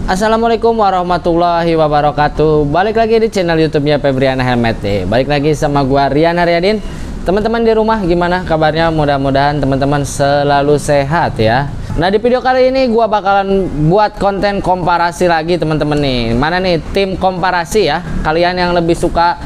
Assalamualaikum warahmatullahi wabarakatuh. Balik lagi di channel YouTube-nya Febriana Helmet nih. Balik lagi sama gua Rian Haryadin. Teman-teman di rumah gimana kabarnya? Mudah-mudahan teman-teman selalu sehat ya. Nah, di video kali ini gua bakalan buat konten komparasi lagi teman-teman nih. Mana nih tim komparasi ya? Kalian yang lebih suka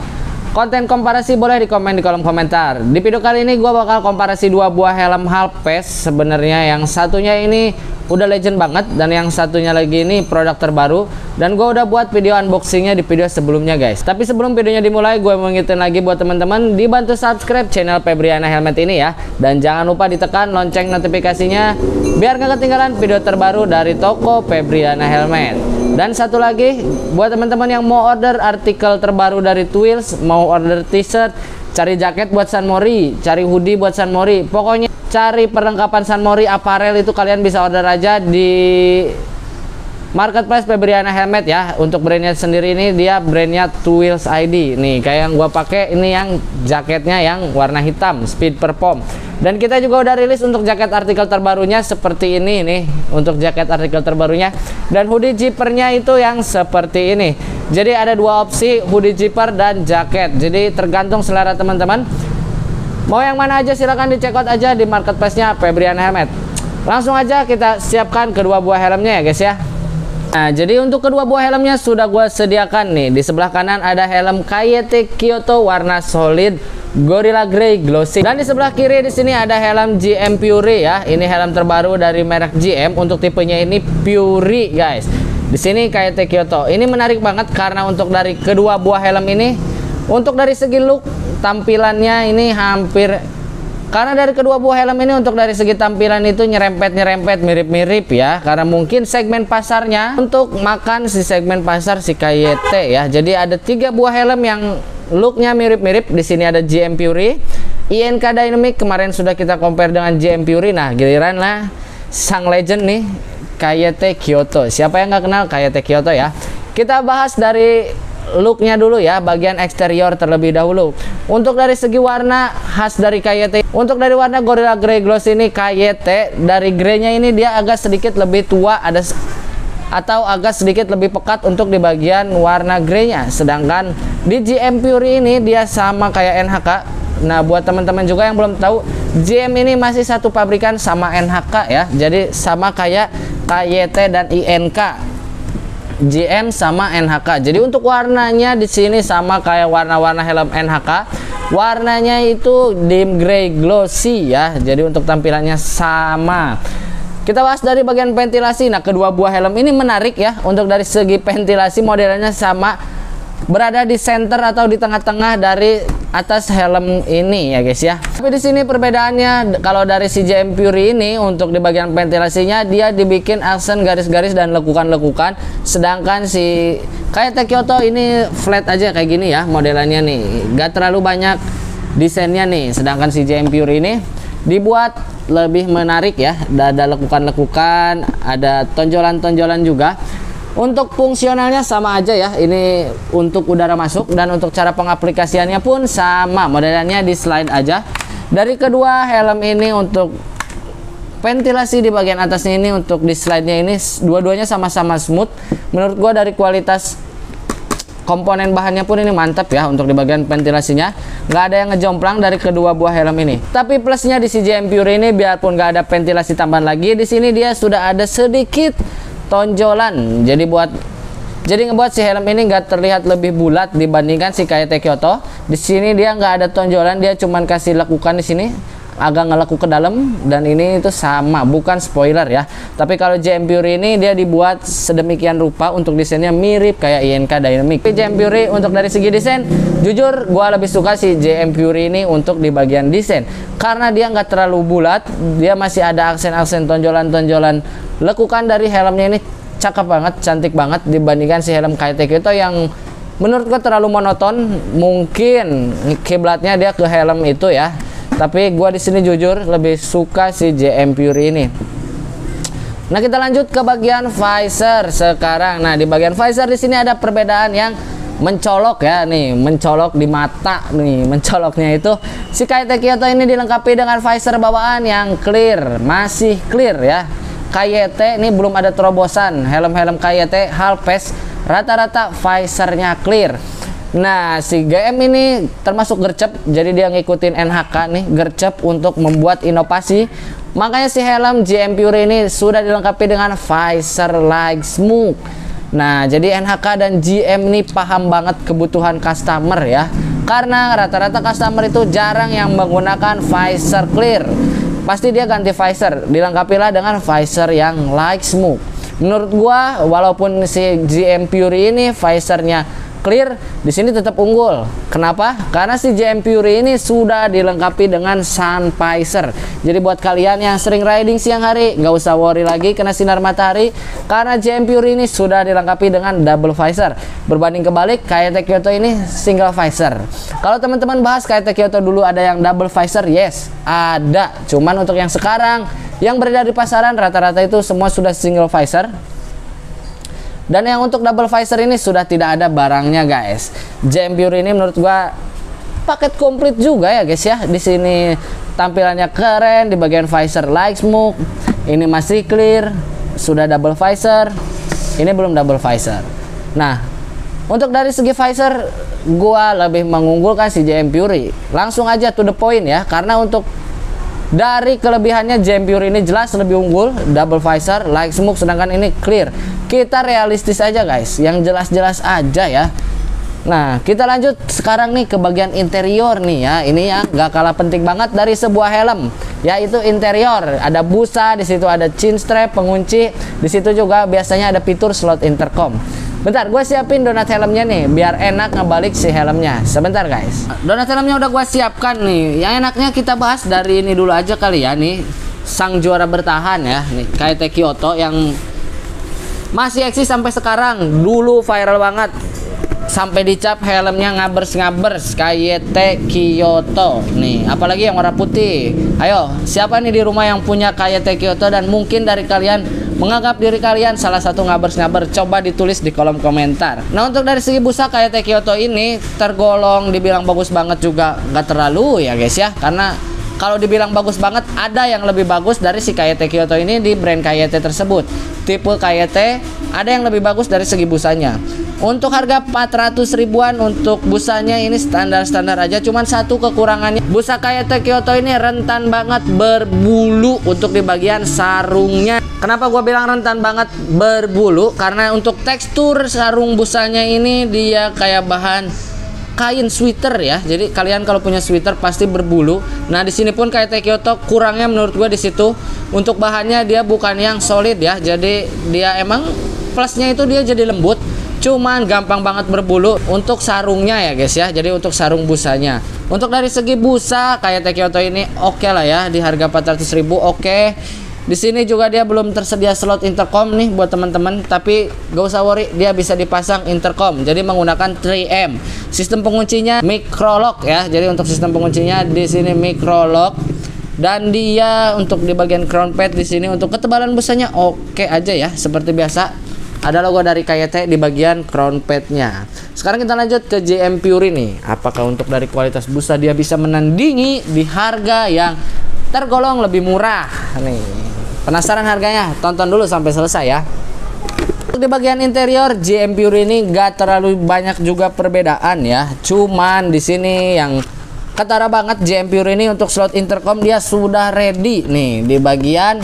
konten komparasi boleh di komen di kolom komentar. Di video kali ini gua bakal komparasi dua buah helm Halfpace. Sebenarnya yang satunya ini udah legend banget dan yang satunya lagi ini produk terbaru, dan gue udah buat video unboxingnya di video sebelumnya guys. Tapi sebelum videonya dimulai, gue mau ngingetin lagi buat teman-teman dibantu subscribe channel Febriana Helmet ini ya, dan jangan lupa ditekan lonceng notifikasinya biar gak ketinggalan video terbaru dari toko Febriana Helmet. Dan satu lagi buat teman-teman yang mau order artikel terbaru dari Twills, mau order t-shirt, cari jaket buat San Mori, cari hoodie buat San Mori, pokoknya cari perlengkapan San Mori apparel itu kalian bisa order aja di marketplace Febriana Helmet ya. Untuk brandnya sendiri ini dia brandnya Twills ID nih, kayak yang gua pakai ini yang jaketnya yang warna hitam Speed Perform. Dan kita juga udah rilis untuk jaket artikel terbarunya seperti ini nih, untuk jaket artikel terbarunya. Dan hoodie zippernya itu yang seperti ini. Jadi ada dua opsi, hoodie zipper dan jaket, jadi tergantung selera teman-teman mau yang mana aja. Silahkan dicek out aja di marketplace-nya Febriana Helmet. Langsung aja kita siapkan kedua buah helmnya ya guys ya. Nah, jadi untuk kedua buah helmnya sudah gue sediakan nih. Di sebelah kanan ada helm KYT Kyoto warna solid Gorilla Grey Glossy, dan di sebelah kiri di sini ada helm GM Fury ya. Ini helm terbaru dari merek GM, untuk tipenya ini Fury guys. Di sini KYT Kyoto. Ini menarik banget karena untuk dari kedua buah helm ini, untuk dari segi look tampilannya ini hampir, karena dari kedua buah helm ini untuk dari segi tampilan itu nyerempet mirip-mirip ya, karena mungkin segmen pasarnya untuk makan si segmen pasar si KYT ya. Jadi ada tiga buah helm yang looknya mirip-mirip. Di sini ada GM Fury, INK Dynamic kemarin sudah kita compare dengan GM Fury. Nah, giliran lah sang legend nih KYT Kyoto. Siapa yang nggak kenal KYT Kyoto ya? Kita bahas dari looknya dulu ya, bagian eksterior terlebih dahulu. Untuk dari segi warna khas dari KYT, untuk dari warna Gorilla Grey Gloss ini KYT dari greynya ini dia agak sedikit lebih tua, ada atau agak sedikit lebih pekat untuk di bagian warna greynya. Sedangkan di GM Fury ini dia sama kayak NHK. Nah, buat teman-teman juga yang belum tahu, GM ini masih satu pabrikan sama NHK ya. Jadi sama kayak KYT dan INK. GM sama NHK. Jadi untuk warnanya di sini sama kayak warna-warna helm NHK. Warnanya itu dim grey glossy ya. Jadi untuk tampilannya sama. Kita bahas dari bagian ventilasi. Nah, kedua buah helm ini menarik ya. Untuk dari segi ventilasi modelnya sama, berada di center atau di tengah-tengah dari atas helm ini ya guys ya. Tapi di sini perbedaannya, kalau dari si GM Fury ini untuk di bagian ventilasinya dia dibikin aksen garis-garis dan lekukan-lekukan, sedangkan si KYT Kyoto ini flat aja kayak gini ya modelannya nih, gak terlalu banyak desainnya nih. Sedangkan si GM Fury ini dibuat lebih menarik ya, ada lekukan-lekukan, ada tonjolan-tonjolan juga. Untuk fungsionalnya sama aja ya, ini untuk udara masuk, dan untuk cara pengaplikasiannya pun sama, modelannya di slide aja. Dari kedua helm ini untuk ventilasi di bagian atasnya ini, untuk di slide-nya ini dua-duanya sama-sama smooth. Menurut gua dari kualitas komponen bahannya pun ini mantap ya. Untuk di bagian ventilasinya nggak ada yang ngejomplang dari kedua buah helm ini. Tapi plusnya di si GM Fury ini, biarpun nggak ada ventilasi tambahan lagi, di sini dia sudah ada sedikit tonjolan. Jadi ngebuat si helm ini nggak terlihat lebih bulat dibandingkan si KYT Kyoto. Di sini dia nggak ada tonjolan, dia cuman kasih lekukan di sini, agak ngelekuk ke dalam, dan ini itu sama, bukan spoiler ya. Tapi kalau GM Fury ini dia dibuat sedemikian rupa, untuk desainnya mirip kayak INK Dynamic. Tapi GM Fury untuk dari segi desain, jujur gua lebih suka si GM Fury ini untuk di bagian desain, karena dia nggak terlalu bulat, dia masih ada aksen-aksen tonjolan-tonjolan lekukan dari helmnya ini. Cakep banget, cantik banget dibandingkan si helm KYT Kyoto yang menurut gue terlalu monoton. Mungkin kiblatnya dia ke helm itu ya, tapi gue di sini jujur lebih suka si GM Fury ini. Nah, kita lanjut ke bagian visor sekarang. Nah, di bagian visor di sini ada perbedaan yang mencolok ya nih, mencolok di mata nih. Mencoloknya itu si KYT Kyoto ini dilengkapi dengan visor bawaan yang clear, masih clear ya. KYT ini belum ada terobosan. Helm-helm KYT Halpes rata-rata visornya clear. Nah, si GM ini termasuk gercep, jadi dia ngikutin NHK nih, gercep untuk membuat inovasi. Makanya si helm GM Pure ini sudah dilengkapi dengan visor like smoke. Nah, jadi NHK dan GM ini paham banget kebutuhan customer ya. Karena rata-rata customer itu jarang yang menggunakan visor clear. Pasti dia ganti visor, dilengkapilah dengan visor yang like smoke. Menurut gua, walaupun si GM Pure ini visornya clear, di sini tetap unggul. Kenapa? Karena si GM Pure ini sudah dilengkapi dengan sun visor. Jadi buat kalian yang sering riding siang hari, nggak usah worry lagi kena sinar matahari, karena GM Pure ini sudah dilengkapi dengan double visor. Berbanding kebalik, KYT Kyoto ini single visor. Kalau teman-teman bahas KYT Kyoto dulu ada yang double visor, yes, ada. Cuman untuk yang sekarang yang beredar di pasaran rata-rata itu semua sudah single visor. Dan yang untuk double visor ini sudah tidak ada barangnya guys. GM Pure ini menurut gua paket komplit juga ya guys ya. Di sini tampilannya keren, di bagian visor like smoke. Ini masih clear, sudah double visor. Ini belum double visor. Nah, untuk dari segi visor gua lebih mengunggulkan si GM Pure. Langsung aja to the point ya, karena untuk dari kelebihannya GM Pure ini jelas lebih unggul, double visor, like smoke, sedangkan ini clear. Kita realistis aja guys, yang jelas-jelas aja ya. Nah, kita lanjut sekarang nih ke bagian interior nih ya. Ini yang gak kalah penting banget dari sebuah helm, yaitu interior. Ada busa, di situ ada chin strap, pengunci, di situ juga biasanya ada fitur slot intercom. Bentar, gue siapin donat helmnya nih, biar enak ngebalik si helmnya. Sebentar guys. Donat helmnya udah gue siapkan nih. Yang enaknya kita bahas dari ini dulu aja kali ya nih. Sang juara bertahan ya, nih KYT Kyoto yang masih eksis sampai sekarang. Dulu viral banget, sampai dicap helmnya ngabers-ngabers, KYT Kyoto nih, apalagi yang warna putih. Ayo, siapa nih di rumah yang punya KYT Kyoto dan mungkin dari kalian menganggap diri kalian salah satu ngabers-ngaber? Coba ditulis di kolom komentar. Nah, untuk dari segi busa KYT Kyoto ini tergolong dibilang bagus banget juga nggak terlalu ya guys ya, karena kalau dibilang bagus banget, ada yang lebih bagus dari si KYT Kyoto ini di brand KYT tersebut. Tipe KYT ada yang lebih bagus dari segi busanya. Untuk harga 400 ribuan untuk busanya ini standar-standar aja. Cuman satu kekurangannya, busa KYT Kyoto ini rentan banget berbulu untuk di bagian sarungnya. Kenapa gue bilang rentan banget berbulu? Karena untuk tekstur sarung busanya ini dia kayak bahan kain sweater ya. Jadi kalian kalau punya sweater pasti berbulu. Nah, di sini pun KYT Kyoto kurangnya menurut gue di situ. Untuk bahannya dia bukan yang solid ya. Jadi dia emang plusnya itu dia jadi lembut, cuman gampang banget berbulu untuk sarungnya ya guys ya. Jadi untuk sarung busanya. Untuk dari segi busa KYT Kyoto ini oke lah ya, di harga 400 ribu oke. Di sini juga dia belum tersedia slot intercom nih buat teman-teman, tapi gak usah worry, dia bisa dipasang intercom. Jadi menggunakan 3M. Sistem penguncinya micro lock ya. Jadi untuk sistem penguncinya di sini micro lock. Dan dia untuk di bagian crown pad di sini untuk ketebalan busanya oke aja ya, seperti biasa. Ada logo dari KYT di bagian crown padnya. Sekarang kita lanjut ke GM Pure nih. Apakah untuk dari kualitas busa dia bisa menandingi di harga yang tergolong lebih murah nih? Penasaran harganya? Tonton dulu sampai selesai ya. Untuk di bagian interior GM Pure ini gak terlalu banyak juga perbedaan ya. Cuman di sini yang ketara banget GM Pure ini untuk slot intercom dia sudah ready nih. Di bagian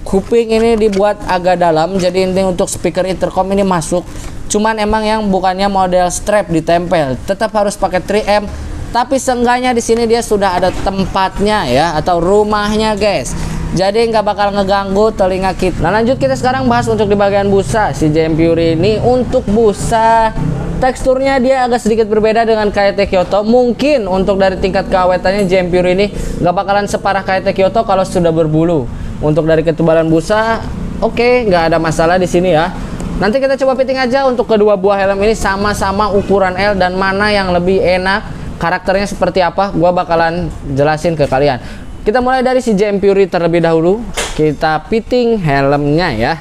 kuping ini dibuat agak dalam, jadi ini untuk speaker intercom ini masuk. Cuman emang yang bukannya model strap ditempel, tetap harus pakai 3M. Tapi seenggaknya di sini dia sudah ada tempatnya ya, atau rumahnya guys. Jadi nggak bakal ngeganggu telinga kita. Nah, lanjut kita sekarang bahas untuk di bagian busa si GM Pure ini. Untuk busa teksturnya dia agak sedikit berbeda dengan KYT Kyoto. Mungkin untuk dari tingkat keawetannya GM Pure ini nggak bakalan separah KYT Kyoto kalau sudah berbulu. Untuk dari ketebalan busa oke, nggak ada masalah di sini ya. Nanti kita coba fitting aja untuk kedua buah helm ini sama-sama ukuran L, dan mana yang lebih enak, karakternya seperti apa, gua bakalan jelasin ke kalian. Kita mulai dari si GM Pure terlebih dahulu. Kita fitting helmnya ya.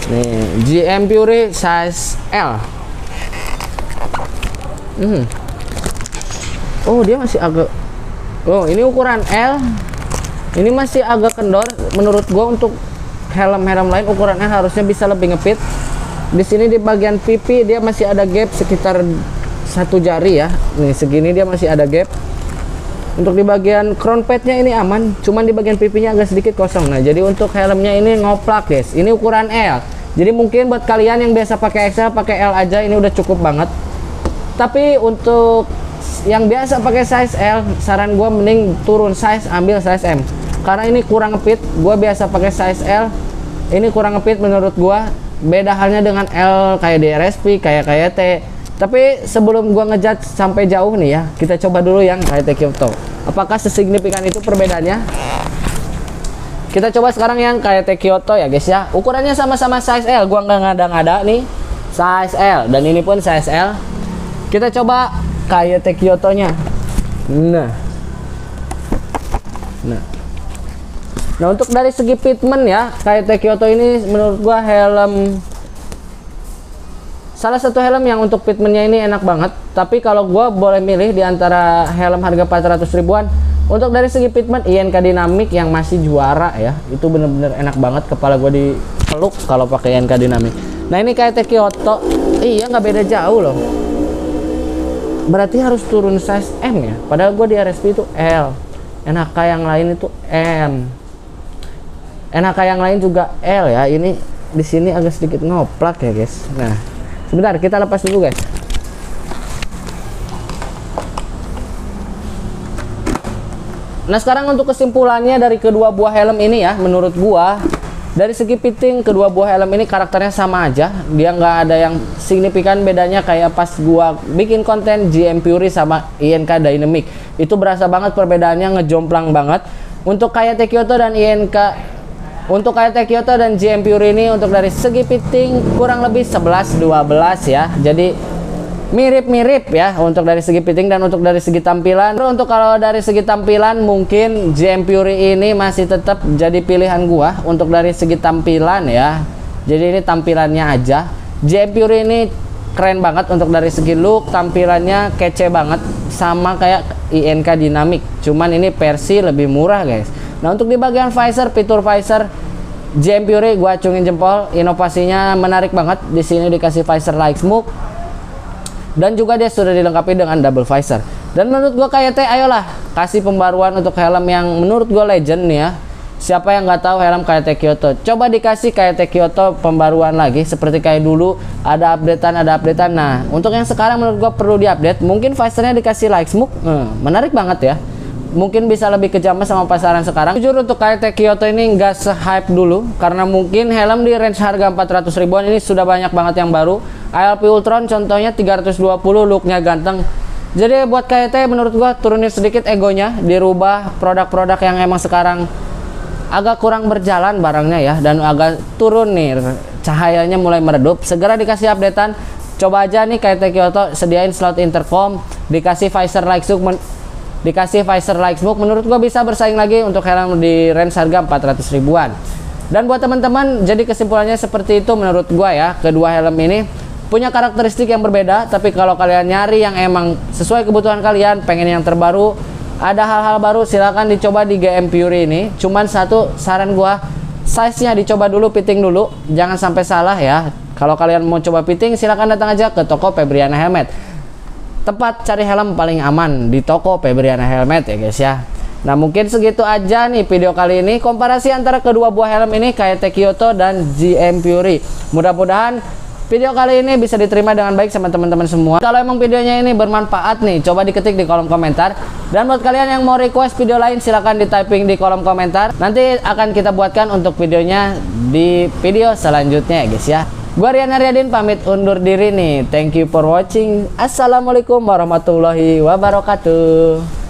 Nih, GM Pure size L. Oh, dia masih agak. Oh, ini ukuran L. Ini masih agak kendor menurut gua untuk helm-helm lain ukuran L harusnya bisa lebih ngepit. Di sini di bagian pipi dia masih ada gap sekitar 1 jari ya. Nih segini dia masih ada gap. Untuk di bagian crown padnya ini aman, cuman di bagian pipinya agak sedikit kosong. Nah, jadi untuk helmnya ini ngoplak, guys. Ini ukuran L. Jadi mungkin buat kalian yang biasa pakai XL, pakai L aja ini udah cukup banget. Tapi untuk yang biasa pakai size L, saran gue mending turun size, ambil size M. Karena ini kurang ngepit. Gue biasa pakai size L, ini kurang ngepit menurut gue. Beda halnya dengan L kayak di RSP, kayak T. Tapi sebelum gua ngejudge sampai jauh nih ya, kita coba dulu yang KT Kyoto. Apakah sesignifikan itu perbedaannya? Kita coba sekarang yang KT Kyoto ya guys ya. Ukurannya sama-sama size L, gua nggak ngada-ngada nih. Size L dan ini pun size L. Kita coba KT Kyoto-nya. Nah, untuk dari segi fitment ya, KT Kyoto ini menurut gua salah satu helm yang untuk fitmentnya ini enak banget. Tapi kalau gue boleh milih di antara helm harga 400 ribuan, untuk dari segi fitment INK Dynamic yang masih juara ya, itu bener-bener enak banget. Kepala gue dipeluk kalau pakai INK Dynamic. Nah ini KT Kyoto, iya nggak beda jauh loh. Berarti harus turun size M ya. Padahal gue di RSP itu L, NHK yang lain itu M, NHK yang lain juga L ya. Ini di sini agak sedikit ngoplak ya guys. Nah sebentar, kita lepas dulu guys. Nah sekarang untuk kesimpulannya dari kedua buah helm ini ya, menurut gua dari segi fitting kedua buah helm ini karakternya sama aja. Dia nggak ada yang signifikan bedanya kayak pas gua bikin konten GM Fury sama INK Dynamic. Itu berasa banget perbedaannya, ngejomplang banget. Untuk KT Kyoto dan Untuk KT Kyoto dan GM Fury ini untuk dari segi fitting kurang lebih 11-12 ya. Jadi mirip-mirip ya untuk dari segi fitting dan untuk dari segi tampilan. Untuk kalau dari segi tampilan mungkin GM Fury ini masih tetap jadi pilihan gua untuk dari segi tampilan ya. Jadi ini tampilannya aja. GM Fury ini keren banget untuk dari segi look, tampilannya kece banget sama kayak INK Dynamic. Cuman ini versi lebih murah guys. Nah untuk di bagian visor, fitur visor GM Fury gua acungin jempol, inovasinya menarik banget. Di sini dikasih visor like smoke dan juga dia sudah dilengkapi dengan double visor. Dan menurut gua KT, ayolah kasih pembaruan untuk helm yang menurut gua legend nih ya. Siapa yang nggak tahu helm KT Kyoto? Coba dikasih KT Kyoto pembaruan lagi seperti kayak dulu, ada updatean. Nah untuk yang sekarang menurut gua perlu diupdate. Mungkin visornya dikasih like smoke, menarik banget ya. Mungkin bisa lebih kejama sama pasaran sekarang. Jujur untuk KT Kyoto ini nggak se-hype dulu karena mungkin helm di range harga 400 ribuan ini sudah banyak banget yang baru. ALP Ultron contohnya 320, looknya ganteng. Jadi buat KT menurut gua turunin sedikit egonya, dirubah produk-produk yang emang sekarang agak kurang berjalan barangnya ya, dan agak turun nih, cahayanya mulai meredup. Segera dikasih updatean. Coba aja nih KT Kyoto sediain slot intercom, dikasih visor like smoke, menurut gua bisa bersaing lagi untuk helm di range harga 400 ribuan. Dan buat teman-teman, jadi kesimpulannya seperti itu menurut gua ya. Kedua helm ini punya karakteristik yang berbeda, tapi kalau kalian nyari yang emang sesuai kebutuhan kalian, pengen yang terbaru, ada hal-hal baru, silahkan dicoba di GM Fury ini. Cuman satu saran gua, size-nya dicoba dulu, fitting dulu, jangan sampai salah ya. Kalau kalian mau coba fitting, silahkan datang aja ke toko Febriana Helmet. Tempat cari helm paling aman di toko Febriana Helmet ya guys ya. Nah mungkin segitu aja nih video kali ini, komparasi antara kedua buah helm ini, KT Kyoto dan GM Fury. Mudah-mudahan video kali ini bisa diterima dengan baik sama teman-teman semua. Kalau emang videonya ini bermanfaat nih, coba diketik di kolom komentar. Dan buat kalian yang mau request video lain, silahkan di typing di kolom komentar. Nanti akan kita buatkan untuk videonya di video selanjutnya ya guys ya. Gua Rian Aryadin pamit undur diri nih. Thank you for watching. Assalamualaikum warahmatullahi wabarakatuh.